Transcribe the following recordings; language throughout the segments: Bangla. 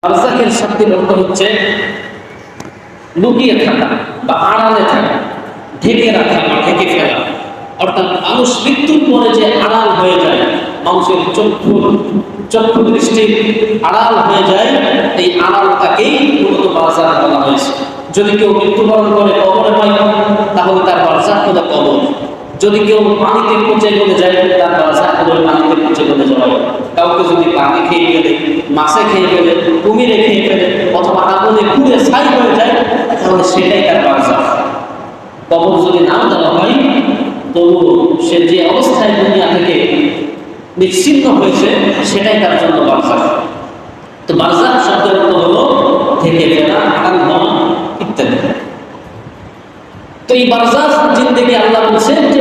বারযাখের শাব্দিক অর্থ হচ্ছে লুকিয়ে থাকা বা আড়ালে থাকা, ঢেকে রাখা বা ঢেকে ফেলা। অর্থাৎ মানুষ মৃত্যুর পরে যে আড়াল হয়ে যায়, মানুষের চক্ষু দৃষ্টি আড়াল হয়ে যায়, এই আড়ালটাকেই মূলত বারযাখ বলা হয়েছে। যদি কেউ মৃত্যুবরণ করে কবরে হয়, তাহলে তার বারযাখ হলো কবর। যদি কেউ পানিতে পচে গলে যায়, তার বারযাখ হলো পানিতে পচে গলে যাওয়া। কাউকে যদি পানি খেয়ে ফেলে, মাছে খেয়ে ফেলে, কুমিরে খেয়ে ফেলে, অথবা আগুনে পুড়ে ছাই হয়ে যায়, তাহলে সেটাই তার বারযাখ। কবর যদি নাও দেওয়া হয়, তবু সে যে অবস্থায় দুনিয়া থেকে বিচ্ছিন্ন হয়েছে, সেটাই তার জন্য বারযাখ। তো বারযাখ শব্দের অর্থ হলো ঢেকে ফেলা, আড়াল হওয়া ইত্যাদি। তো এই বারযাখ জিন্দেগি আল্লাহ বলছেন যে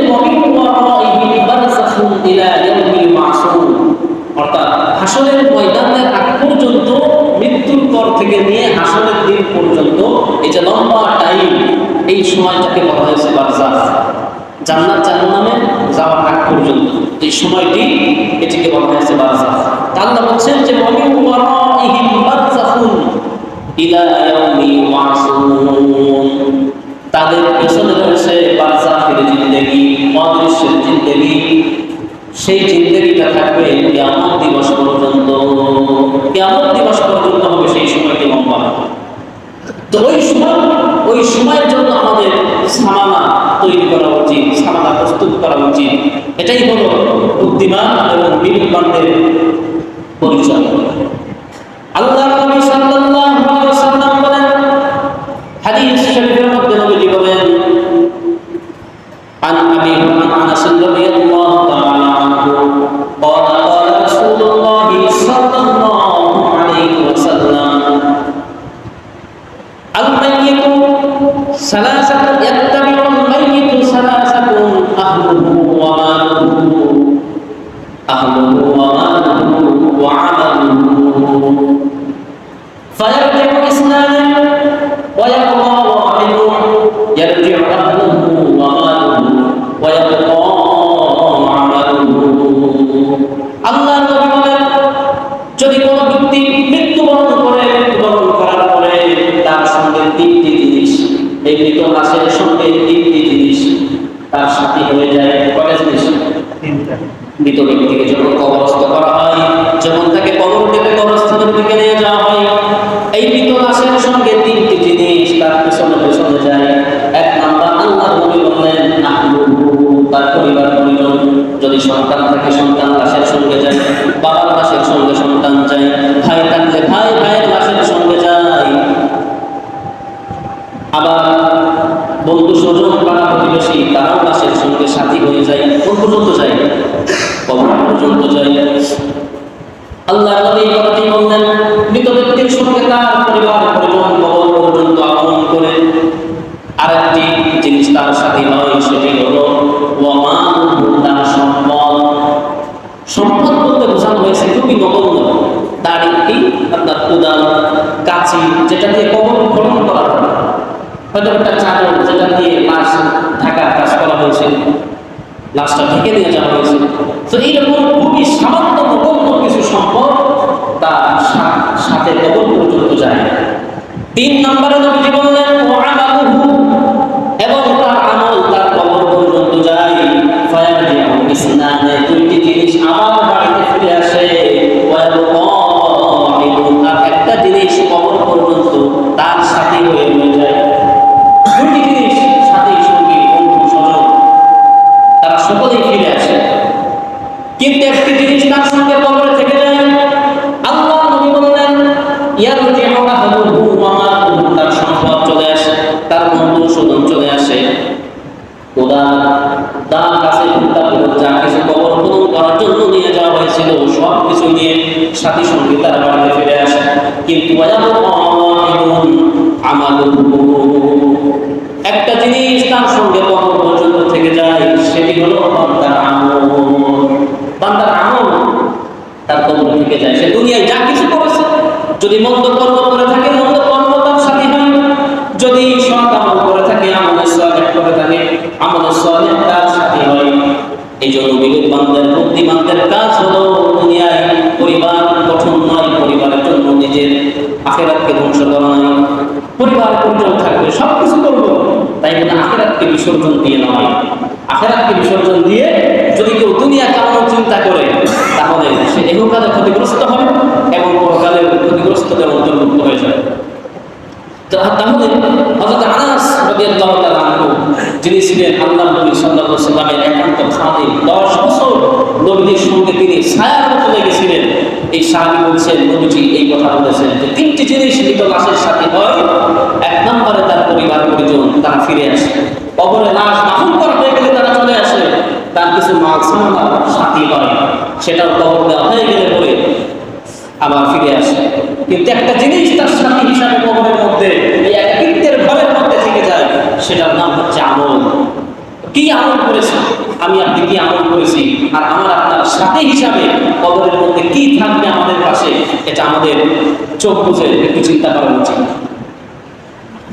অর্থাৎ হাসরের ময়দানের আগ পর্যন্ত, মৃত্যুর পর থেকে নিয়ে হাসরের দিন পর্যন্ত এই যে লম্বা টাইম, এই সময়টাকে বলা হয়েছে বারযাখ। জান্নাত জাহান্নামে যাওয়ার আগ পর্যন্ত এই সময়টি, এটিকে বলা হয়েছে বারযাখ। আল্লাহ বলছেন যে তাদের পেছনে রয়েছে বারযাখের জিন্দেগি, অদৃশ্যের জিন্দেগি। সেই জিন্দেগিটা থাকবে কিয়ামত দিবস পর্যন্ত। কিয়ামত দিবস পর্যন্ত হবে সেই সময়টি লম্বা। তো ওই সময়ের জন্য আমাদের সামানা তৈরি করা উচিত, সামানা প্রস্তুত করা উচিত। এটাই হলো বুদ্ধিমান এবং বিবেকবানদের পরিচয়। আল্লাহ নবী সাল্লাল্লাহু আলাইহি ওয়াসাল্লাম বলেন, হাদিস শরীফের মধ্যে নবীজি বলেন, عن أبي أنس رضي الله تعالى عنه قال قال رسول الله صلى الله عليه وسلم الميت ثلاثة يتبع الميت ثلاثة أهله وماله وعمله فيرجع اثنان ويبقى واحد يرجع أهله وماله ويبقى عمله। আল্লাহ নবী বলেন, যদি কোনো ব্যক্তি মৃত্যুবরণ করার পরে তার সঙ্গে তিনটি জিনিস, এই মৃত লাশের সঙ্গে তিনটি জিনিস তার সাথী হয়ে যায়। কয়টা জিনিস? মৃত ব্যক্তিকে যখন কবরস্থ করা হয়, যখন তাকে কবর থেকে কবরস্থানের দিকে নিয়ে যাওয়া হয়, এই মৃত লাশের সঙ্গে তিনটি জিনিস তার পেছনে পেছনে যায়। এক নাম্বার, আল্লাহ নবী বললেন, তার পরিবার পরিজন। যদি সন্তান থাকে, সন্তান লাশের সঙ্গে যায়, বাবার লাশের সঙ্গে সন্তান যায়, ভাই থাকলে ভাই ভাইয়ের লাশের সঙ্গে যায়। আবার বন্ধু স্বজন পাড়া প্রতিবেশী, তারাও লাশের সঙ্গে সাথী হয়ে যায়। কোন পর্যন্ত যায়? কবর পর্যন্ত যায়। আল্লাহ নবী কথাটি বললেন, মৃত ব্যক্তির সঙ্গে তার পরিবার পরিজন কবর পর্যন্ত আগমন করে আরেকটি জিনিস তার সাথে হয়, সেটি হলো তার সম্পদ। সম্পদ বলতে বোঝানো হয়েছে খুবই নগণ্য। তার একটি আপনার কোদাল, কাঁচি, যেটা দিয়ে কবর খনন করা হয়, হয়তো একটা চাদর যেটা দিয়ে লাশ ঢাকার কাজ করা হয়েছে, লাশটা ঢেকে নিয়ে যাওয়া হয়েছে। তো এইরকম খুবই সামান্য নগণ্য কিছু সম্পদ তার সাথে কবর পর্যন্ত যায়। তিন নম্বরে নবীজি বললেন, এবং তার আমল তার কবর পর্যন্ত যায়। দুইটি জিনিস আবার বাড়িতে ফিরে আসে। আর একটা জিনিস কবর পর্যন্ত তার সাথী হয়ে যায়। দুইটি জিনিস, সাথী সঙ্গী বন্ধু স্বজন, তারা সকলেই ফিরে আসে, কিন্তু একটি জিনিস তার সঙ্গে কবরে থেকে যায়। আল্লাহ নবী বললেন, তার সম্পদ চলে আসে, তার বন্ধু স্বজন চলে আসে, তার কাছে যা কিছু কবর খনন করার জন্য নিয়ে যাওয়া হয়েছিল সব কিছু নিয়ে সাথী সঙ্গী তার বাড়িতে ফিরে আসে। কিন্তু একটা জিনিস তার সঙ্গে কবর পর্যন্ত থেকে যায়, সেটি হলো বান্দার আমল। বান্দার আমল তার কবর থেকে যায়। সে দুনিয়ায় যা কিছু করেছে, যদি মন্দ কর্ম করে থাকে, মন্দ কর্ম তার সাথী হয়। যদি সৎ আমল করে থাকে, আমলে সালেহ করে থাকে, আমলে সালেহ তার সাথী হয়। এই জন্য বিবেকবানদের, বুদ্ধিমানদের কাজ হলো দুনিয়ায় পরিবার গঠন নয়, পরিবারের জন্য নিজের আখিরাতকে ধ্বংস করা নাই, পরিবার পরিজন থাকবে, সবকিছু করবো, তাই বলে আখিরাতকে বিসর্জন দিয়ে নয়। আখিরাতকে বিসর্জন দিয়ে যদি কেউ দুনিয়া কামানোর চিন্তা করে, তাহলে সে ইহকালে ক্ষতিগ্রস্ত হবে এবং পরকালে ক্ষতিগ্রস্তদের অন্তর্ভুক্ত হয়ে যাবে। তাহলে হযরত আনাস রাদিয়াল্লাহু তাআলা আনহু, যিনি ছিলেন আল্লাহর নবী সাল্লাল্লাহু আলাইহি ওয়াসাল্লামের একান্ত খাদিম, 10 বছর নবীর সঙ্গে তিনি ছায়ার মতো লেগেছিলেন, এই সাহাবী বলছেন নবীজি এই কথা বলেছেন যে 3টি জিনিস মৃত লাশের সাথে হয়। 1 নম্বরে তার পরিবার পরিজন, তারা ফিরে আসে। কবরে লাশ দাফন করা হয়ে গেলে তারা চলে আসে। তার কিছু মাল সামানা সাথী হয়, সেটাও কবর দেওয়া হয়ে গেলে পরে আবার ফিরে আসে। কিন্তু একটা জিনিস তার সাথী হিসাবে কবরের মধ্যে, এই একাকিত্বের ঘরের মধ্যে থেকে যায়, সেটার নাম হচ্ছে আমল। কি আমল করেছি আমি, আপনি কি আমল করেছি, আর আমার আপনার সাথী হিসাবে কবরের মধ্যে কি থাকবে আমাদের পাশে, এটা আমাদের চোখ বুঝে একটু চিন্তা করা উচিত।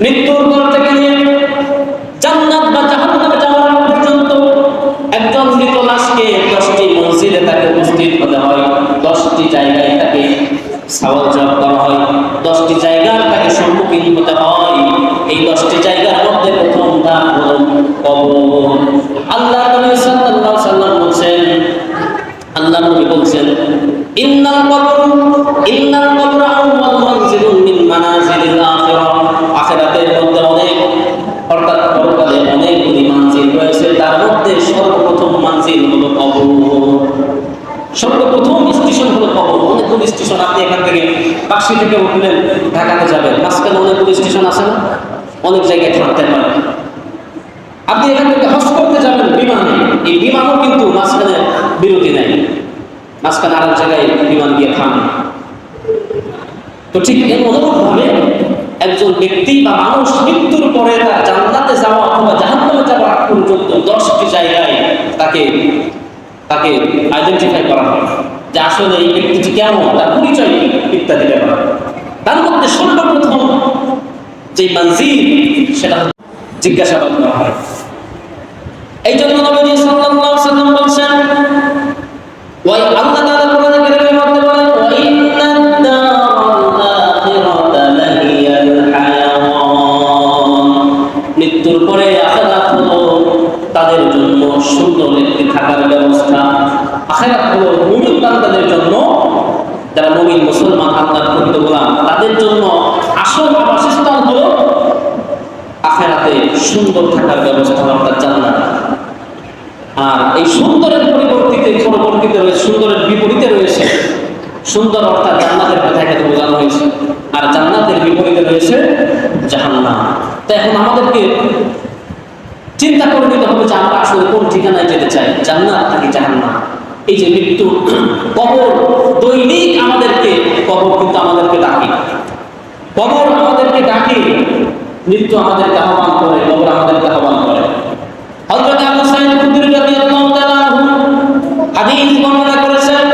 মৃত্যুর পর থেকে নিয়ে জান্নাত বা জাহান্নামে যাওয়ার পর্যন্ত একজন মৃত লাশকে 10টি মঞ্জিলে তাকে উপস্থিত হতে হয়, 10টি জায়গায় তাকে সওয়াল জবাব করা হয়, 10টি জায়গার তাকে সম্মুখীন হতে হয়। এই 10টি জায়গার মধ্যে প্রথম ধাপ হলো কবর। আল্লাহ নবী সাল্লাল্লাহু আলাইহি ওয়াসাল্লাম বলেন, আল্লাহ নবী বলেন, ইন্নাল কবর আউয়াল মানজিলুন মিন মানাজিলিল আখিরাহ। আখিরাতের মধ্যে অনেক, অর্থাৎ পরকালে অনেকগুলি মানজিল রয়েছে, তার মধ্যে সর্বপ্রথম মানজিল হলো কবর। সর্বপ্রথম স্টেশন হলো কবর। অনেকগুলো স্টেশন, আপনি এখান থেকে পাকশি থেকে উঠলেন, ঢাকাতে যাবেন, মাঝখানে অনেকগুলো স্টেশন আছে না, অনেক জায়গায় থামতে পারে। আপনি এখান থেকে হজ করতে যাবেন বিমানে, এই বিমানও কিন্তু মাঝখানে বিরতি নেই, মাঝখানে আরেক জায়গায় বিমান গিয়ে থামে। তো ঠিক এর অনুরূপভাবে একজন ব্যক্তি বা মানুষ মৃত্যুর পরে তার জান্নাতে যাওয়া অথবা জাহান্নামে যাওয়া পর্যন্ত 10টি জায়গায় তাকে আইডেন্টিফাই করা হয় যে আসলে এই ব্যক্তিটি কেমন, তার পরিচয় ইত্যাদি ব্যাপার। তার মধ্যে সর্বপ্রথম যে মানজিল, সেটা জিজ্ঞাসাবাদ করা হয়। এই জন্য নবী সাল্লাল্লাহু আলাইহি ওয়াসাল্লাম বলেন, ওয়াই আল্লাহ তাআলা কোরআনে কারীমের মধ্যে বলেন, ওয়া ইন্নাদ দারাল আখিরাতা লাহিয়াল হায়াওয়ান। মৃত্যুর পরে আখিরাত হলো তাদের জন্য সুন্দর একটি থাকার ব্যবস্থা। আখিরাত হলো মুমিন বান্দাদের জন্য, যারা মুমিন মুসলমান আল্লাহর প্রকৃত গোলাম, তাদের জন্য আসল বাসস্থান হলো আখিরাতে সুন্দর থাকার ব্যবস্থা, অর্থাৎ জান্নাত। আর এই সুন্দরের পরিবর্তিতে রয়েছে, সুন্দরের বিপরীতে রয়েছে, সুন্দর অর্থাৎ জান্নাতের কথা এখানে বোঝানো হয়েছে, আর জান্নাতের বিপরীতে রয়েছে জাহান্নাম। তো এখন আমাদেরকে চিন্তা করে নিতে হবে যে আমরা আসলে কোন ঠিকানায় যেতে চাই, জান্নাত নাকি জাহান্নাম। এই যে মৃত্যু, কবর দৈনিক আমাদেরকে, কবর কিন্তু আমাদেরকে ডাকে, কবর আমাদেরকে ডাকে, মৃত্যু আমাদেরকে আহ্বান করে, কবর আমাদেরকে আহ্বান করে। হযরত আবু সাঈদ খুদরি রাদিয়াল্লাহু তাআলা আনহু হাদিস বর্ণনা করেছেন,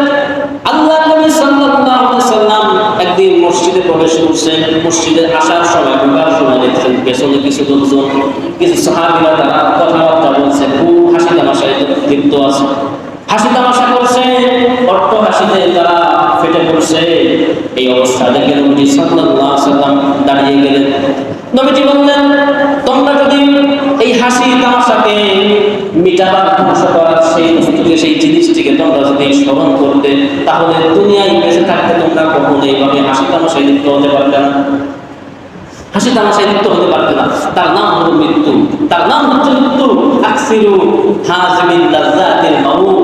আল্লাহর নবী সাল্লাল্লাহু আলাইহি ওয়াসাল্লাম একদিন মসজিদে প্রবেশ করছেন। মসজিদে আসার সময়, ঢোকার সময় দেখছেন পেছনে কিছু লোকজন, কিছু সাহাবীরা তারা কথাবার্তা বলছে, খুব হাসি তামাশায় লিপ্ত আছে, হাসি তামাশা করছে, অট্ট হাসিতে তারা ফেটে পড়ছে। এই অবস্থা দেখে নবী সাল্লাল্লাহু আলাইহি ওয়াসাল্লাম দাঁড়িয়ে গেলেন। নবীজি বললেন, তোমরা যদি এই হাসি তামাশাকে মিটাবার, ধ্বংস করার সেই বস্তুকে, সেই জিনিসটিকে তোমরা যদি স্মরণ করতে, তাহলে দুনিয়ায় বেঁচে থাকতে তোমরা কখনো এইভাবে হাসি তামাশায় লিপ্ত হতে পারবে না, হাসি তামাশায় লিপ্ত হতে পারবে না। তার নাম হলো মৃত্যু, তার নাম হচ্ছে মৃত্যু। আকসিরু হাযিমিল লাযাতিল মাউত।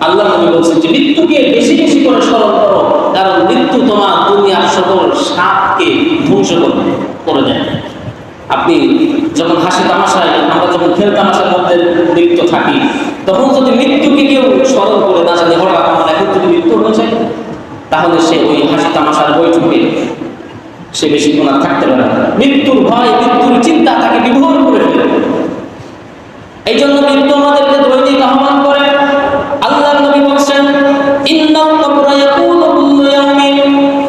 আল্লাহ নবী বলেছেন যে মৃত্যুকে বেশি বেশি করে স্মরণ করো, কারণ মৃত্যু তোমার দুনিয়ার সকল স্বাদকে ধ্বংস করে দেয়। আপনি যখন হাসি তামাশায়, আমরা যখন খেল তামাশার মধ্যে লিপ্ত থাকি, তখন যদি মৃত্যুকে কেউ স্মরণ করে না জানি হঠাৎ আমার এখন যদি মৃত্যু হয়ে যায়, তাহলে সে ওই হাসি তামাশার বৈঠকে সে বেশিক্ষণ আর থাকতে পারে না। মৃত্যুর ভয়, মৃত্যুর চিন্তা তাকে বিভোর করে ফেলে। এই জন্য মৃত্যু আমাদেরকে দৈনিক আহ্বান করে। আল্লাহর নবী বলেন, ইন্নাল কবরা ইয়াকুলু কুল্লু ইয়াউমিন।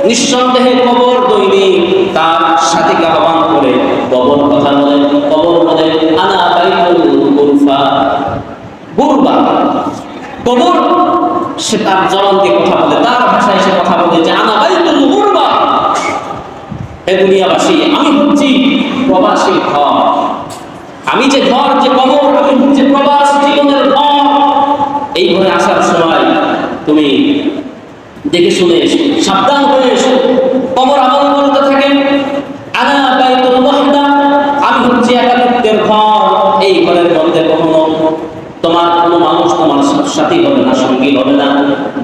নিঃসন্দেহে কবর দৈনিক তার সাথীকে আহ্বান করে। কবর কথা বলে, কবর বলে আনা বাইতুল গুরফা। গুরবা কবর, সে তার জবান দিয়ে কথা বলে, তার ভাষায় সে কথা বলে যে আনা বাইতুল গুরবা, হে দুনিয়াবাসী, আমি হচ্ছি প্রবাসী ঘর। আমি যে ঘর, যে কবর, আমি হচ্ছে প্রবাস জীবনের ঘর। এই ঘরে আসার সময় তুমি দেখে শুনে এসো, সাবধান হয়ে এসো। কবর আমল করতে থাকেন, আনা বাইতুল ওয়াহদা, আমি হচ্ছে একাকিত্বের ঘর। এই ঘরের মধ্যে কখনো তোমার কোনো মানুষ তোমার সাথী হবে না, সঙ্গী হবে না।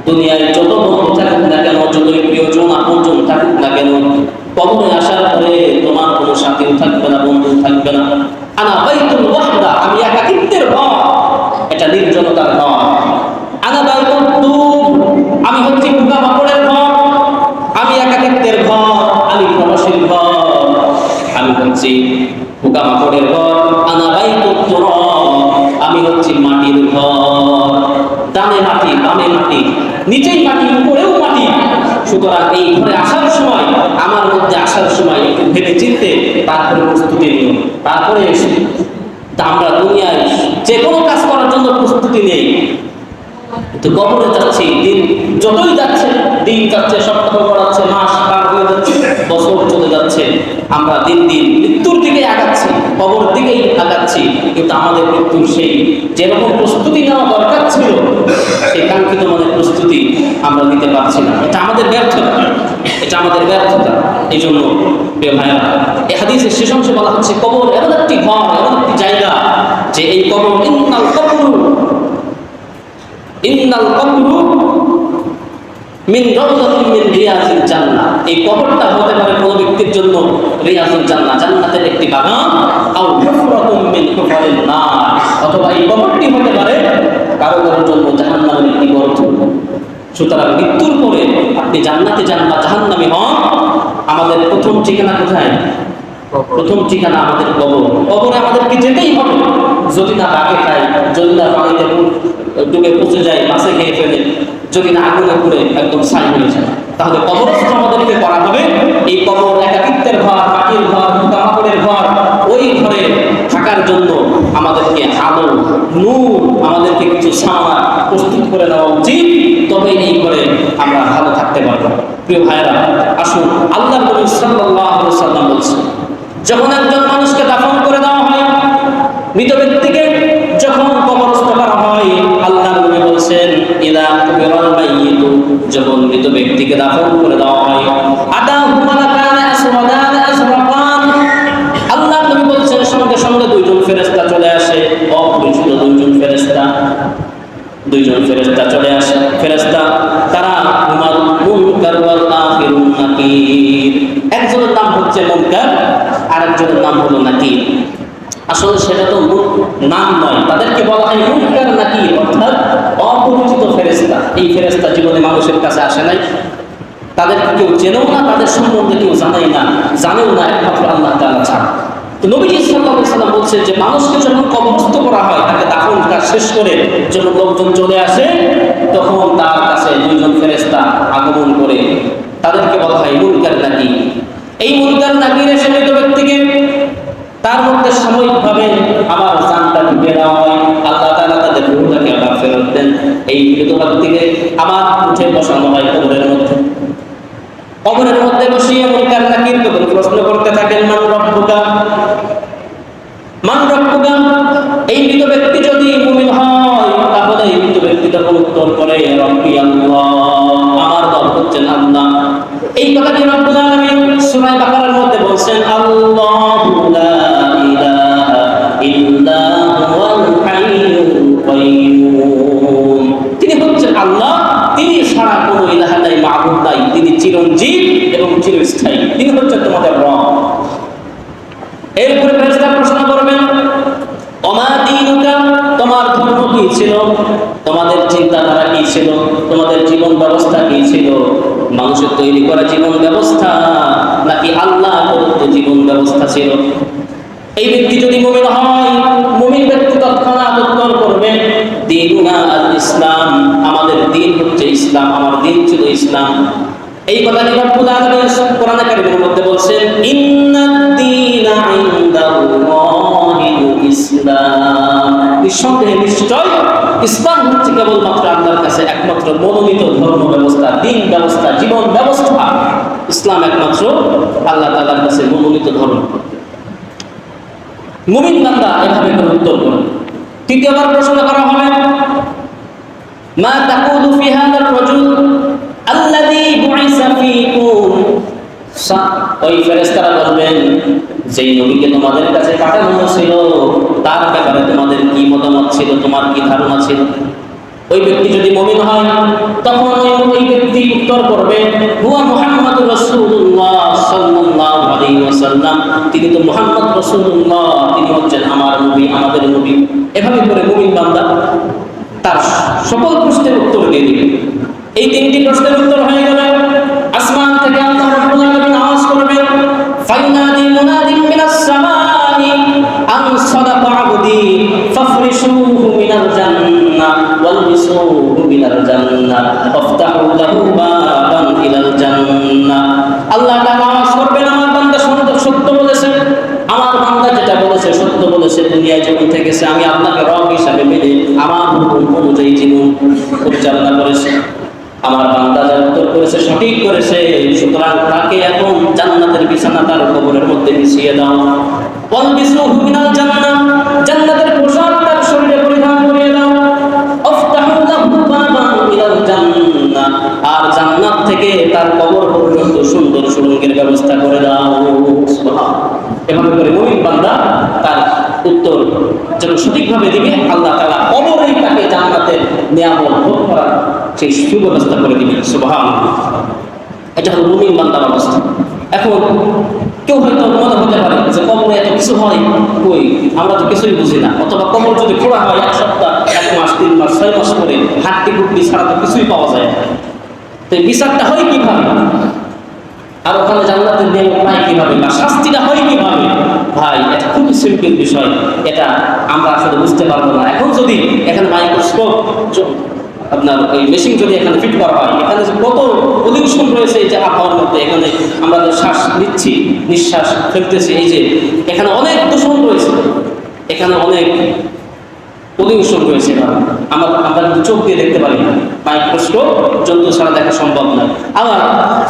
দুনিয়ায় যত বন্ধু থাকুক না কেন, যতই প্রিয়জন আপনজন থাকুক না কেন, কবরে আসার পরে তোমার কোনো সাথীও থাকবে না, বন্ধু থাকবে না। আনা বাইতুল ওয়াহদা, আমি একাকিত্বের ঘর, এটা নির্জনতার ঘর। আনা বাইতুল দুর, আমি হচ্ছে পোকা মাকড়ের ঘর, আমি একাকিত্বের ঘর, আমি প্রবাসীর ঘর, আমি হচ্ছে পোকা মাকড়ের ঘর। আনা বাইতুত তুরাব, আমি হচ্ছে মাটির ঘর। ডানে মাটি, বামে মাটি, নিচেই মাটি, উপরেও মাটি। সুতরাং এই ঘরে আসার সময়, আমার মধ্যে আসার সময় একটু ভেবে চিনতে তারপরে প্রস্তুতি নিও, তারপরে এসে। তা আমরা দুনিয়ায় যে কোনো কাজ করার জন্য প্রস্তুতি নেই, কিন্তু কবরে যাচ্ছি, দিন যতই যাচ্ছে, দিন যাচ্ছে, সপ্তাহ গড়াচ্ছে, মাস পার হয়ে যাচ্ছে, বছর চলে যাচ্ছে, আমরা দিন দিন মৃত্যুর দিকে আগাচ্ছি, কবর দিকেই আগাচ্ছি। কিন্তু আমাদের মৃত্যুর সেই যেরকম প্রস্তুতি নেওয়া দরকার ছিল, সেই কাঙ্ক্ষিত মানের প্রস্তুতি আমরা নিতে পারছি না। এটা আমাদের ব্যর্থতা, এটা আমাদের ব্যর্থতা। এই জন্য প্রিয় ভাইয়া, এই হাদিসের শেষ অংশে বলা হচ্ছে কবর এমন একটি ঘর, এমন একটি জায়গা, যে এই কবর ইন্নাল কবরু মিন রাউদাতিন মিন রিয়াজিল জান্নাহ, এই কবরটা হতে পারে কোনো ব্যক্তির জন্য রিয়াজুল জান্নাহ, জান্নাতের একটি বাগান। আও হুফরাতুম মিন হুফারিন নার, অথবা এই কবরটি হতে পারে কারো কারোর জন্য জাহান্নামের একটি গর্ত। সুতরাং মৃত্যুর পরে আপনি জান্নাতে যান বা জাহান্নামে হন, আমাদের প্রথম ঠিকানা কোথায়? প্রথম ঠিকানা আমাদের কবর। কবরে আমাদেরকে যেতেই হবে, যদি না বাগে খাই, যদি না পানিতে ডুবে পচে যায়, মাছে খেয়ে ফেলে, যদি না আগুনে পুড়ে একদম ছাই হয়ে যায়, তাহলে কবরস্থ আমাদেরকে করা হবে। এই কবর একাকিত্বের ঘর, মাটির ঘর, পোকামাকড়ের ঘর। ওই ঘরে থাকার জন্য আমাদেরকে আলো, নূর, আমাদেরকে কিছু সামান প্রস্তুত করে দেওয়া উচিত, তবে এই ঘরে আমরা ভালো থাকতে পারবো। প্রিয় ভাইরা, আসুন, আল্লাহর নবী সাল্লাল্লাহু আলাইহি সাল্লাম বলছেন, যখন একজন মানুষকে দাফন করে দেওয়া হয়, মৃত ব্যক্তিকে যখন কবরস্থ করা হয়, আল্লাহর নবী বলছেন, ইদা কুবিরাল মাইয়িতু, যখন মৃত ব্যক্তিকে দাফন করে দেওয়া হয়, আদাহু মালাকান আসওয়াদান আসরাকান, আল্লাহর নবী বলছেন সঙ্গে সঙ্গে দুইজন ফেরেশতা চলে আসে, অপরিচিত দুইজন ফেরেশতা, দুইজন ফেরেশতা চলে আসে। ফেরেশতা তারা হুমাল মুনকার ওয়াল আখিরুন নাকির, একজনের নাম হচ্ছে মুনকার, আরেকজনের নাম হলো নাকির। আসলে সেটা তো নাম নয়, তাদেরকে বলা হয় মুনকার নাকির, অর্থাৎ অপরিচিত ফেরেশতা। এই ফেরেশতা জীবনে মানুষের কাছে আসে নাই, তাদেরকে কেউ চেনেও না, তাদের সম্বন্ধে কেউ জানেই না, জানেও না একমাত্র আল্লাহ তাআলা ছাড়া। তো নবীজি সাল্লাল্লাহু আলাইহি সাল্লাম বলছেন যে মানুষকে যখন কবরস্থ করা হয়, তাকে দাফন কাজ শেষ করে যখন লোকজন চলে আসে, তখন তার কাছে দুইজন ফেরেশতা আগমন করে, তাদেরকে বলা হয় মুনকার নাকির। এই মুনকার নাকির এসে মৃত ব্যক্তিকে তার মধ্যে সাময়িকভাবে আবার জানটা ঢুকে দেওয়া হয়, আল্লাহ তাআলা তাদের রূহটাকে আবার ফেরত দেন। এই মৃত ব্যক্তিকে আবার উঠে বসানো হয় কবরের মধ্যে। কবরের মধ্যে বসিয়ে মুনকার নাকির তখন প্রশ্ন করতে থাকেন, মান রব্বুকা, মান রব্বুকা। এই মৃত ব্যক্তি যদি মুমিন হয়, তাহলে এই মৃত ব্যক্তি তখন উত্তর করে, রব্বি আল্লাহ, আমার রব হচ্ছেন আল্লাহ। এই কথাটি রব্বুল আলামিন সূরা বাকারার মধ্যে বলছেন, আল্লাহু লা ইলাহা ইল্লা হুয়াল হাইয়ুল কাইয়্যুম, তিনি হচ্ছেন আল্লাহ, তিনি ছাড়া কোনো ইলাহা নাই, মাবুদ নাই, তিনি চিরঞ্জীব এবং চিরস্থায়ী, তিনি হচ্ছেন তোমাদের রব। এরপরে ফেরেশতা প্রশ্ন করবেন, ওমা দীনুকা, তোমার ধর্ম কি ছিল, তোমাদের চিন্তাধারা কি ছিল, তোমাদের জীবন ব্যবস্থা কি ছিল, মানুষের তৈরি করা জীবন ব্যবস্থা নাকি আল্লাহ প্রদত্ত জীবন ব্যবস্থা ছিল? এই ব্যক্তি যদি মুমিন হয়, মুমিন ব্যক্তি তৎক্ষণাৎ উত্তর করবে, দীনুনা আল ইসলাম, আমাদের দিন হচ্ছে ইসলাম, আমার দিন ছিল ইসলাম। এই কথাটি রব্বুল আলামিন কোরআনে কারীমের মধ্যে বলছেন, ইন্নাদ দীনা ইনদাল্লাহিল ইসলাম, নিঃসন্দেহে নিশ্চয় ইসলাম হচ্ছে কেবলমাত্র আল্লাহর কাছে একমাত্র মনোনীত ধর্ম ব্যবস্থা, দিন ব্যবস্থা, জীবন ব্যবস্থা। ইসলাম একমাত্র আল্লাহ তাআলার কাছে মনোনীত ধর্ম। মুমিন বান্দা এভাবে করে উত্তর করে। তৃতীয়বার প্রশ্ন করা হবে, মা তাকুলু ফি হাদার রাজুল আল্লাযী বুইসা ফীকুম। ওই ফেরেশতারা বলবেন, যেই নবীকে তোমাদের কাছে পাঠানো হয়েছিল তার ব্যাপারে তোমাদের কি মতামত ছিল, তোমার কি ধারণা ছিল? ওই ব্যক্তি যদি মুমিন হয় তখন ওই ব্যক্তি উত্তর করবে, হুয়া মুহাম্মাদুর রাসূলুল্লাহ সাল্লাল্লাহু আলাইহি ওয়াসাল্লাম, তিনি তো মুহাম্মদ রাসূলুল্লাহ, তিনি হচ্ছেন আমার নবী, আমাদের নবী। এভাবে করে মুমিন বান্দা তার সকল প্রশ্নের উত্তর দিয়ে দিবে। এই তিনটি প্রশ্নের উত্তর হয়ে গেলে আসমান থেকে আল্লাহ রাব্বুল আলামিন আওয়াজ করবেন, ফাইনাদি মুনাদিন মিনাস সামাই আন সাদাকা আবদি ফাফরিশুহু মিনাল জান্নাহ ওয়ালবিসুহু মিনাল জান্নাহ ওয়াফতাহু লাহু বাবান ইলাল জান্নাহ। আল্লাহ তাআলা আওয়াজ করবেন, আমার বান্দা সত্য বলেছে, আমার বান্দা যেটা বলেছে সত্য বলেছে, দুনিয়ায় যখন থেকেছে আমি আল্লাহকে রব হিসাবে মেনে আমার হুকুম অনুযায়ী জীবন পরিচালনা করেছি। আমার বান্দা যা উত্তর করেছে সঠিক করেছে, সুতরাং তাকে এখন জান্নাতের বিছানা তার কবরের মধ্যে বিছিয়ে দাও। ওয়ালবিসুহু মিনাল জান্নাহ, জান্নাতের পোশাক তার শরীরে পরিধান করিয়ে দাও। আফতাহু লাহু বাবান ইলাল জান্নাহ, আর জান্নাত থেকে তার কবর পর্যন্ত সুন্দর সুড়ঙ্গের ব্যবস্থা করে দাও। সুবহানাল্লাহ। এভাবে করে মুমিন বান্দা তার উত্তর যখন সঠিকভাবে দিবে, আল্লাহ তাআলা কবরেই তাকে জান্নাতের নিয়ামত ভোগ করার সেই সুব্যবস্থা করে দিবেন। সুবহানাল্লাহ। এটা হলো মুমিন বান্দার অবস্থা। এখন কেউ হয়তো মনে হতে পারে যে কবরে এত কিছু হয়, কই আমরা তো কিছুই বুঝি না, অথবা কবর যদি খোঁড়া হয় 1 সপ্তাহ, 1 মাস, 3 মাস, 6 মাস পরে হাড্ডি গুড্ডি ছাড়া তো কিছুই পাওয়া যায় না। তো এই বিচারটা হয় কিভাবে, আর ওখানে জান্নাতের নিয়ামত পাই কিভাবে, বা শাস্তিটা হয় কিভাবে? ভাই এটা খুব সিম্পল বিষয়, এটা আমরা আসলে বুঝতে পারবো না। এখন যদি এখানে মাইক্রোস্কোপ আপনার ওই মেশিন যদি এখানে ফিট করা হয়, এখানে যে কত পলিউশন রয়েছে এই যে আবহাওয়ার মধ্যে, এখানে আমরা যে শ্বাস নিচ্ছি, নিঃশ্বাস ফেলতেছি, এই যে এখানে অনেক দূষণ রয়েছে, এখানে অনেক পলিউশন রয়েছে। আমরা চোখ দিয়ে দেখতে পারি না, মাইক্রোস্কোপ যন্ত্র ছাড়া দেখা সম্ভব নয়। আবার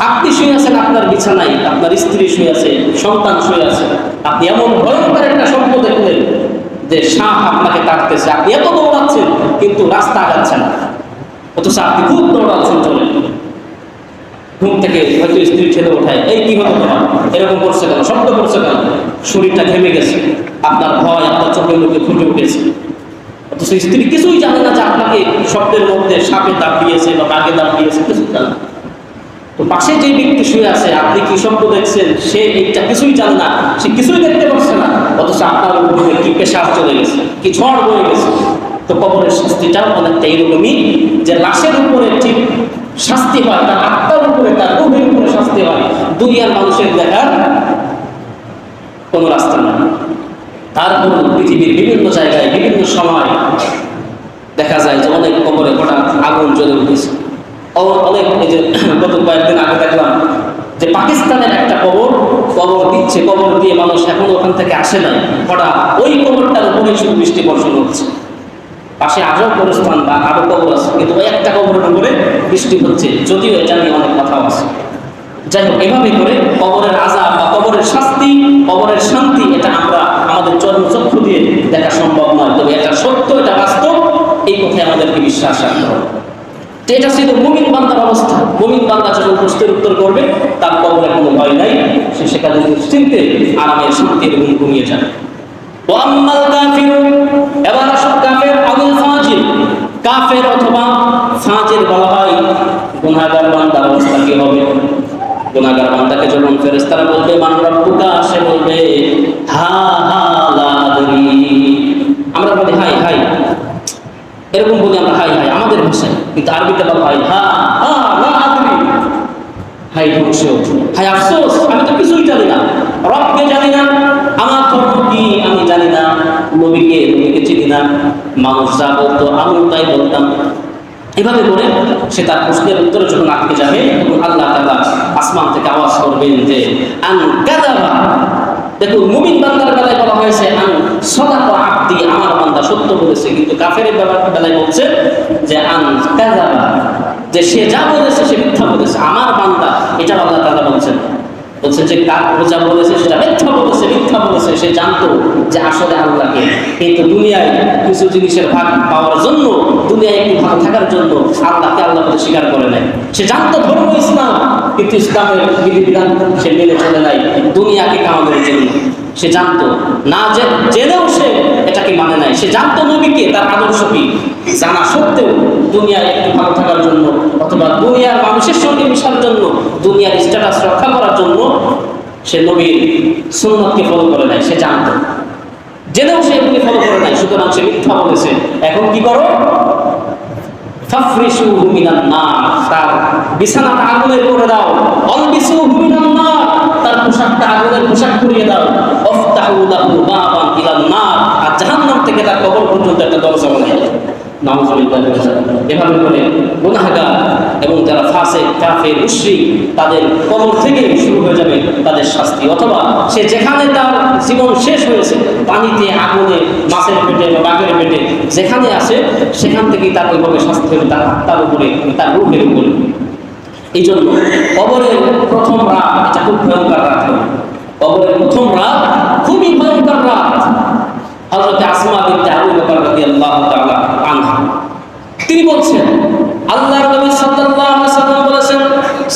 আপনি শুয়ে আছেন আপনার বিছানায়, আপনার স্ত্রী শুয়ে আছে, সন্তান শুয়ে আছে, আপনি এমন ভয়ঙ্কর একটা স্বপ্ন দেখলেন যে সাপ আপনাকে কাটতেছে, আপনি এত দৌড়াচ্ছেন কিন্তু রাস্তা আগাচ্ছে না, অথচ আপনি খুব দৌড়াচ্ছেন চলে। ঘুম থেকে হয়তো স্ত্রী ছেলে ওঠায়, এই কি হতো তোমার, এরকম করছে কেন, শব্দ করছে কেন, শরীরটা ঘেমে গেছে, আপনার ভয় আপনার চোখের মুখে ফুটে উঠেছে। অথচ স্ত্রী কিছুই জানে না যে আপনাকে শব্দের মধ্যে সাপে দাঁত দিয়েছে বা বাঘে দাঁত দিয়েছে, কিছুই জানে না। তো পাশে যে ব্যক্তি শুয়ে আছে, আপনি কি স্বপ্ন দেখছেন, সে এটা কিছুই জানে না, সে কিছুই দেখতে পাচ্ছে না, অথচ আপনার উপরে কি পেশাব চলে গেছে, কি ঝড় বয়ে গেছে। তো কবরের শাস্তিটাও অনেকটা এইরকমই, যে লাশের উপরে ঠিক শাস্তি হয়, তার আত্মার উপরে, তার রূহের উপরে শাস্তি হয়। দুনিয়ার মানুষের দেখার কোনো রাস্তা নেই। তারপর পৃথিবীর বিভিন্ন জায়গায় বিভিন্ন সময় দেখা যায় যে অনেক কবরে হঠাৎ আগুন জ্বলে উঠেছে। অনেক, এই যে গত কয়েকদিন আগে দেখলাম যে পাকিস্তানের একটা কবর দিচ্ছে, কবর দিয়ে মানুষ এখনো ওখান থেকে আসে নাই, হঠাৎ ওই কবরটার উপরে শুধু বৃষ্টি বর্ষণ হচ্ছে। পাশে আরো কবরস্থান বা আরো কবর আছে, কিন্তু ওই একটা কবরের উপরে বৃষ্টি হচ্ছে, যদিও এটা নিয়ে অনেক কথাও আছে। যাই হোক, এভাবে করে কবরের আযাব বা কবরের শাস্তি, কবরের শান্তি, এটা আমরা আমাদের চক্ষু দিয়ে দেখা সম্ভব নয়, তবে এটা সত্য, এটা বাস্তব, এই কথায় আমাদেরকে বিশ্বাস রাখতে হবে। তো এটা ছিল মুমিন বান্দার অবস্থা। মুমিন বান্দা যখন প্রশ্নের উত্তর করবে, তার কবরে কোনো ভয় নাই, সে সেখানে নিশ্চিন্তে আরামের শান্তির ঘুম ঘুমিয়ে যাবে। ওয়াম্মাল কাফির, এবার আসুন কাফের আউল ফাজির। কাফের অথবা ফাজির বলা হয় গুনাহগার বান্দার অবস্থা কি হবে? গুনাহগার বান্দাকে যখন ফেরেশতারা বলবে মান রাব্বুকা, সে বলবে হা হা লা আদরি। আমরা বলি হাই হাই, এরকম বলি আমরা হাই হাই আমাদের ভাষায়, কিন্তু আরবিতে বলা হয় হা হা লা আদরি। হাই ধ্বংস, হাই আফসোস, আমি তো কিছুই জানি না, রবকে জানি না, আমার ধর্ম কি আমি জানি না, নবীকে চিনি না, মানুষ যা বলতো আমি তাই বলতাম। এভাবে করে সে তার প্রশ্নের উত্তরে যখন আটকে যাবে, তখন আল্লাহ তাআলা আসমান থেকে আওয়াজ করবেন যে আন কাযাবা। দেখুন, মুমিন বান্দার বেলায় বলা হয়েছে আন সাদাকা আবদি, আমার বান্দা সত্য বলেছে। বলেছে, কিন্তু কাফেরের বেলায় বলছে যে যে সে যা বলেছে সে মিথ্যা বলেছে, আমার বান্দা, এটা আল্লাহ তাআলা বলছেন। বলছে যে ও যা বলেছে সেটা মিথ্যা বলেছে। সে জানতো যে আসলে আল্লাহকে, কিন্তু দুনিয়ায় কিছু জিনিসের ভাগ পাওয়ার জন্য, দুনিয়ায় একটু ভালো থাকার জন্য আল্লাহকে আল্লাহ বলে স্বীকার করে নেয়। সে জানতো ধর্ম ইসলাম, কিন্তু ইসলামের বিধিবিধান সে মেনে চলে নাই দুনিয়াকে কামানোর জন্য। সে জানতো না, জেনেও সে এটাকে মানে নাই। সে জানতো নবীকে, তার আদর্শ কি, জানা সত্ত্বেও দুনিয়ায় একটু ভালো থাকার জন্য অথবা দুনিয়ার মানুষের সঙ্গে মিশার জন্য, দুনিয়ার স্ট্যাটাস রক্ষা করার জন্য সে নবীর সুন্নতকে ফলো করে নাই। সে জানতো, জেনেও সে এগুলি ফলো করে নাই, সুতরাং সে মিথ্যা বলেছে। এখন কি করো? ফাফরিশুহু মিনান নার, তার বিছানাটা আগুনের করে দাও। অলবিসুহু মিনান নার, তার পোশাকটা আগুনের পোশাক করিয়ে দাও। আফতাহু লাহু বাবান ইলান নার, আর জাহান্নাম থেকে তার কবর পর্যন্ত একটা দরজা বানিয়ে দাও। নাউযুবিল্লাহি মিনাশ শাইতানির রাজিম। এভাবে করে গুনাহগার এবং যারা ফাসিক, কাফের, মুশরিক, তাদের কবর থেকে শুরু হয়ে যাবে তাদের শাস্তি। অথবা সে যেখানে তার জীবন শেষ হয়েছে, পানিতে, আগুনে, মাছের পেটে বা বাঘের পেটে যেখানে আসে, সেখান থেকেই তার ওইভাবে শাস্তি হবে, তার আত্মার উপরে, তার রূহের উপরে। এই জন্য কবরের প্রথম রাত এটা খুব ভয়ঙ্কর রাত হবে। কবরের প্রথম রাত খুবই ভয়ঙ্কর রাত। হযরত আসমা বিনতে আবু বকর রাদিয়াল্লাহু তাআলা আনহা তিনি বলছেন, আল্লাহর নবী সাল্লাল্লাহু আলাইহি ওয়াসাল্লাম বলেছেন,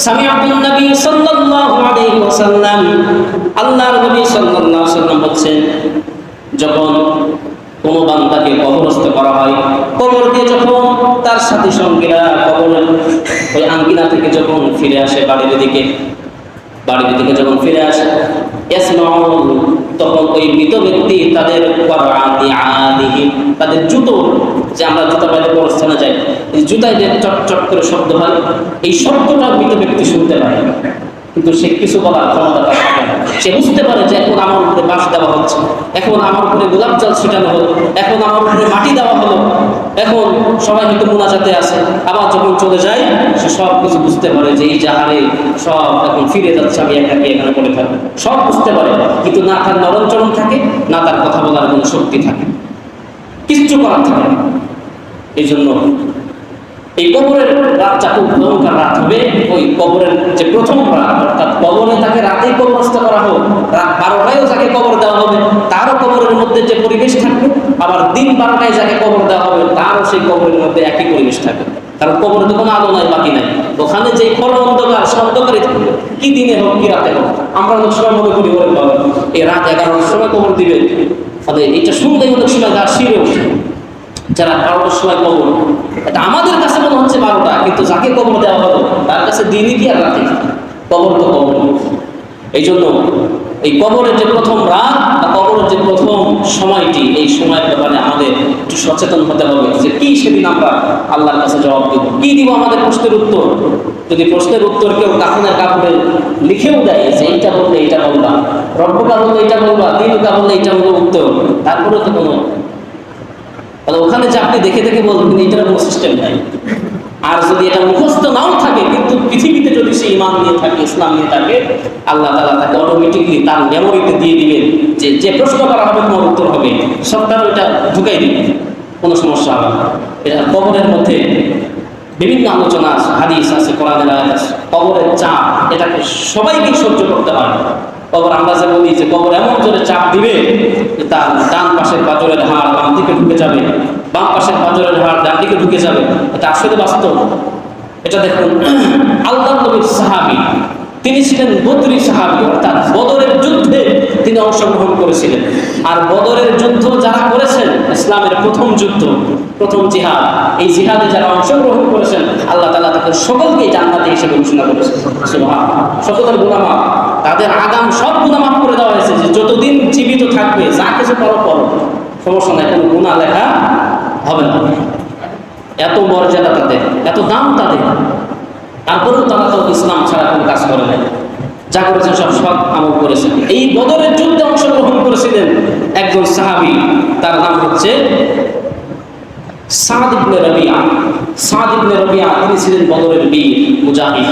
সামিআতুন নবী সাল্লাল্লাহু আলাইহি ওয়াসাল্লাম, আল্লাহর নবী সাল্লাল্লাহু আলাইহি ওয়াসাল্লাম বলেছেন, যখন কোনো বান্দাকে কবরস্থ করা হয়, কবর দিয়ে যখন তার সাথী সঙ্গীরা কবরের ওই আঙ্গিনা থেকে যখন ফিরে আসে বাড়ির দিকে যখন ফিরে আসে, তখন ওই মৃত ব্যক্তি তাদের তাদের জুতো, যে আমরা জুতা বাইরে কবরস্থানে যাই, এই জুতায় যে চট চট করে শব্দ হয়, এই শব্দটা মৃত ব্যক্তি শুনতে পায়, কিন্তু সে কিছু বলার ক্ষমতা তার থাকে না। সে বুঝতে পারে যে এখন আমার উপরে বাঁশ দেওয়া হচ্ছে, এখন আমার উপরে গোলাপ জল ছিটানো হলো, এখন আমার উপরে মাটি দেওয়া হলো, এখন সবাই হয়তো মোনাজাতে আছে। আবার যখন চলে যায়, সে সব কিছু বুঝতে পারে যে এই জাহারে সব এখন ফিরে যাচ্ছে, আমি একাকি এখানে পড়ে থাকবো, সব বুঝতে পারে, কিন্তু না তার নরম থাকে, না তার কথা বলার কোনো শক্তি থাকে, কিচ্ছু করার থাকে না। এই জন্য এই কবরের রাতটা খুব ভয়ঙ্কর রাত হবে। ওই কবরের যে প্রথম রাত, অর্থাৎ কবরে তাকে রাতেই কবরস্থ করা হোক, রাত 12টায়ও যাকে কবর দেওয়া হবে তারও কবরের মধ্যে যে পরিবেশ থাকবে, আবার দিন 12টায় যাকে কবর দেওয়া হবে তারও সেই কবরের মধ্যে একই পরিবেশ থাকবে। কারণ কবরে তো কোনো আলো নাই, বাকি নাই, ওখানে যে খর অন্ধকার, সে অন্ধকারই থাকবে, কি দিনে হোক কি রাতে হোক। আমরা অনেক সময় মনে করি বলে এই রাত 11টার সময় কবর দিবে, তাহলে এটা শুনলে অনেক সময় তার শিরে ওঠে, যারা 12টার সময় কবর, এটা আমাদের কাছে মনে হচ্ছে 12টা, কিন্তু যাকে কবর দেওয়া হলো তার কাছে দিনই কি আর রাতে কি, কবর তো কবর। এই জন্য এই কবরের যে প্রথম রাত বা কবরের যে প্রথম সময়টি, এই সময়ের ব্যাপারে আমাদের একটু সচেতন হতে হবে যে কি সেদিন আমরা আল্লাহর কাছে জবাব দেব, কি দিব আমাদের প্রশ্নের উত্তর। যদি প্রশ্নের উত্তর কেউ কাফনের কাপড়ে লিখেও দেয় যে এইটা বললে এইটা বলবা, রব্বকা বললে এইটা বলবা, দিনুকা বললে এইটা বলবো উত্তর, তারপরে তো কোনো, ওখানে যে আপনি দেখে বলবেন এটার কোনো সিস্টেম নাই। আর যদি এটা মুখস্থ নাও থাকে, কিন্তু পৃথিবীতে যদি সে ঈমান নিয়ে থাকে, ইসলাম নিয়ে থাকে, আল্লাহ তাআলা তাকে অটোমেটিকলি তার মেমোরিতে দিয়ে দিবেন যে প্রশ্ন করা হবে তোমার উত্তর হবে, সবটার ওইটা ঢুকাই দিবেন, কোনো সমস্যা হবে না। এটা কবরের মধ্যে বিভিন্ন আলোচনা হাদিস আছে, কোরআনের আয়াত আছে। কবরের চাপ এটাকে সবাইকে সহ্য করতে পারে। কবর আমরা যে বলি যে কবর এমন জোরে চাপ দিবে যে তার ডান পাশের পাঁজরের হাড় বাম দিকে ঢুকে যাবে, বাম পাশের পাঁজরের হাড় ডান দিকে ঢুকে যাবে। এটা আসলে বাস্তব। এটা দেখুন, আল্লাহর নবীর সাহাবী, তিনি ছিলেন বদরি সাহাবী, অর্থাৎ বদরের যুদ্ধে তিনি অংশগ্রহণ করেছিলেন। আর বদরের যুদ্ধ যারা করেছেন, ইসলামের প্রথম যুদ্ধ, প্রথম জিহাদ, এই জিহাদে যারা অংশগ্রহণ করেছেন, আল্লাহ তাআলা তাদের সকলকে জান্নাতি হিসেবে ঘোষণা করেছেন। সুবহানাল্লাহ, সকলের গুনাহ মাফ, তাদের আগাম সব গুনাহ মাফ করে দেওয়া হয়েছে, যে যতদিন জীবিত থাকবে যা কিছু করো, সমস্যা নাই, কোনো গুনাহ লেখা হবে না। এত মর্যাদা তাদের, এত দাম তাদের, তারপরেও তারা তো ইসলাম ছাড়া কোনো কাজ করে নাই, যা করেছেন সব সৎ আমল করেছেন। এই বদরের যুদ্ধে অংশগ্রহণ করেছিলেন একজন সাহাবী, তার নাম হচ্ছে সাদ ইবনে রবিয়া। সাদ ইবনে রবিয়া, তিনি ছিলেন বদরের বীর মুজাহিদ।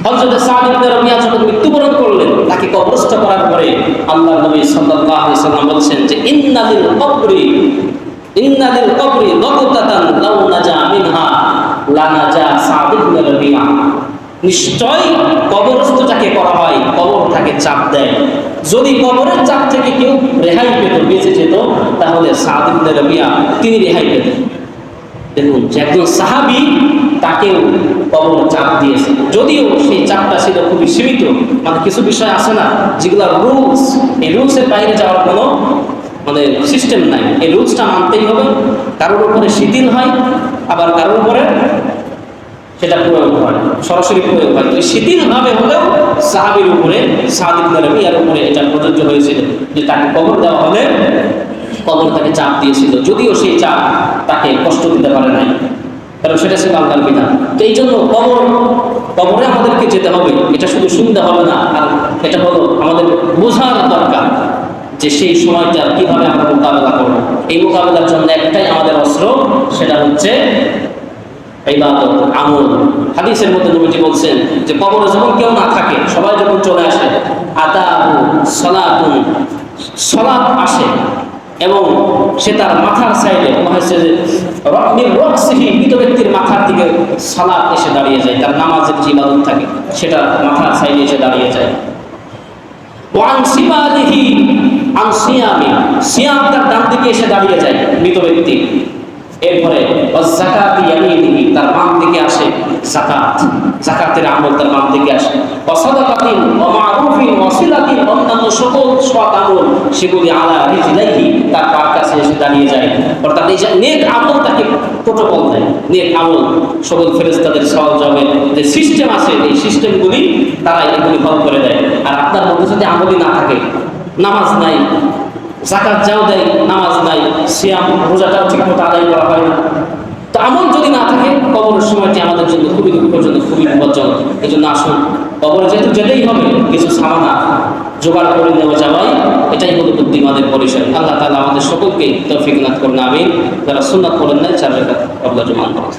হযরত সাদ ইবনে রবিয়া যখন মৃত্যুবরণ করলেন, তাকে কবরস্থ করার পরে আল্লাহর নবী সাল্লাল্লাহু আলাইহি ওয়াসাল্লাম বলছেন যে ইন্নালিল কবরি ইন্না লিল কবরি লাকুতাতান লাউ নাজা মিনহা লানাজা সাদ ইবনে রাবিয়া। নিশ্চয় কবরস্থ যাকে করা হয় কবর তাকে চাপ দেয়, যদি কবরের চাপ থেকে কেউ রেহাই পেত, বেঁচে যেত, তাহলে সাদ ইবনে রাবিয়া তিনি রেহাই পেতেন। দেখুন যে একজন সাহাবী তাকেও কবর চাপ দিয়েছে, যদিও সেই চাপটা ছিল খুবই সীমিত। মানে কিছু বিষয় আছে না যেগুলো রুলস, এই রুলসের বাইরে যাওয়ার কোনো সিস্টেম নাই, এই রুলসটা মানতেই হবে। কারোর উপরে শিথিল হয়, আবার কারোর উপরে সেটা প্রয়োগ হয়, সরাসরি প্রয়োগ হয়। তো শিথিলভাবে হলেও সাহাবীর উপরে, সাদ ইবনে রাবিয়ার উপরে এটা প্রযোজ্য হয়েছিল যে তাকে কবর দেওয়া হলে কবর তাকে চাপ দিয়েছিল, যদিও সেই চাপ তাকে কষ্ট দিতে পারে নাই, কারণ সেটা ছিল আল্লাহর বিধান। তো এই জন্য কবরে আমাদেরকে যেতে হবে, এটা শুধু শুনতে হবে না, আর এটা হলো আমাদের বোঝার দরকার যে সেই সময়টা কিভাবে আমরা মোকাবেলা করবো। এই মোকাবেলার জন্য একটাই আমাদের অস্ত্র, সেটা হচ্ছে ইবাদত, আমল। হাদিসের মধ্যে নবীজি বলছেন যে কবরে যখন কেউ না থাকে, সবাই যখন চলে আসে, আতাহু সালাতুন, সালাত আসে এবং সে তার মাথার সাইডে হয়েছে যে মৃত ব্যক্তির মাথার দিকে সালাত এসে দাঁড়িয়ে যায়, তার নামাজের যে ইবাদত থাকে সেটা মাথার সাইডে এসে দাঁড়িয়ে যায়। ওয়ান শিমালিহি আন সিয়ামি, সিয়াম তার ডান দিকে এসে দাঁড়িয়ে যায় মৃত ব্যক্তি। এরপরে যাকাতি ইয়ামিনিহি, তার বাম দিকে আসে যাকাত, যাকাতের আমল তার বাম দিকে আসে। ওয়াসাদাকাতিন ওয়া মারুফিন ওয়া সিলাতিন, অন্যান্য সকল সৎ আমল সেগুলি আলা রিজলাইহি, তার পার কাছে এসে দাঁড়িয়ে যায়। অর্থাৎ এই যে নেক আমল তাকে প্রটোকল দেয়, নেক আমল সকল ফেরেশতাদের সওয়াবের যে সিস্টেম আছে, এই সিস্টেমগুলি তারা এগুলি ফলো করে দেয়। আর আপনার মধ্যে যদি আমলই না থাকে, নামাজ নাই, যাকাত যাও দেয়, নামাজ নাই, সিয়াম রোজাটাও ঠিক মতো আদায় করা হয় না, তো আমল যদি না থাকে, কবরের সময়টি আমাদের জন্য খুবই দুঃখজনক, খুবই বিপজ্জনক। এই জন্য আসুন, কবরে যেহেতু যেতেই হবে, কিছু সামানা জোগাড় করে নেওয়া যাওয়াই এটাই হলো বুদ্ধিমানের পরিচয়। আল্লাহ তাআলা আমাদের সকলকে তৌফিক দান করুন, আমিন। যারা সুন্নাত পড়েন নাই 4 রাকাত ক্বাবলা জুমা করেন।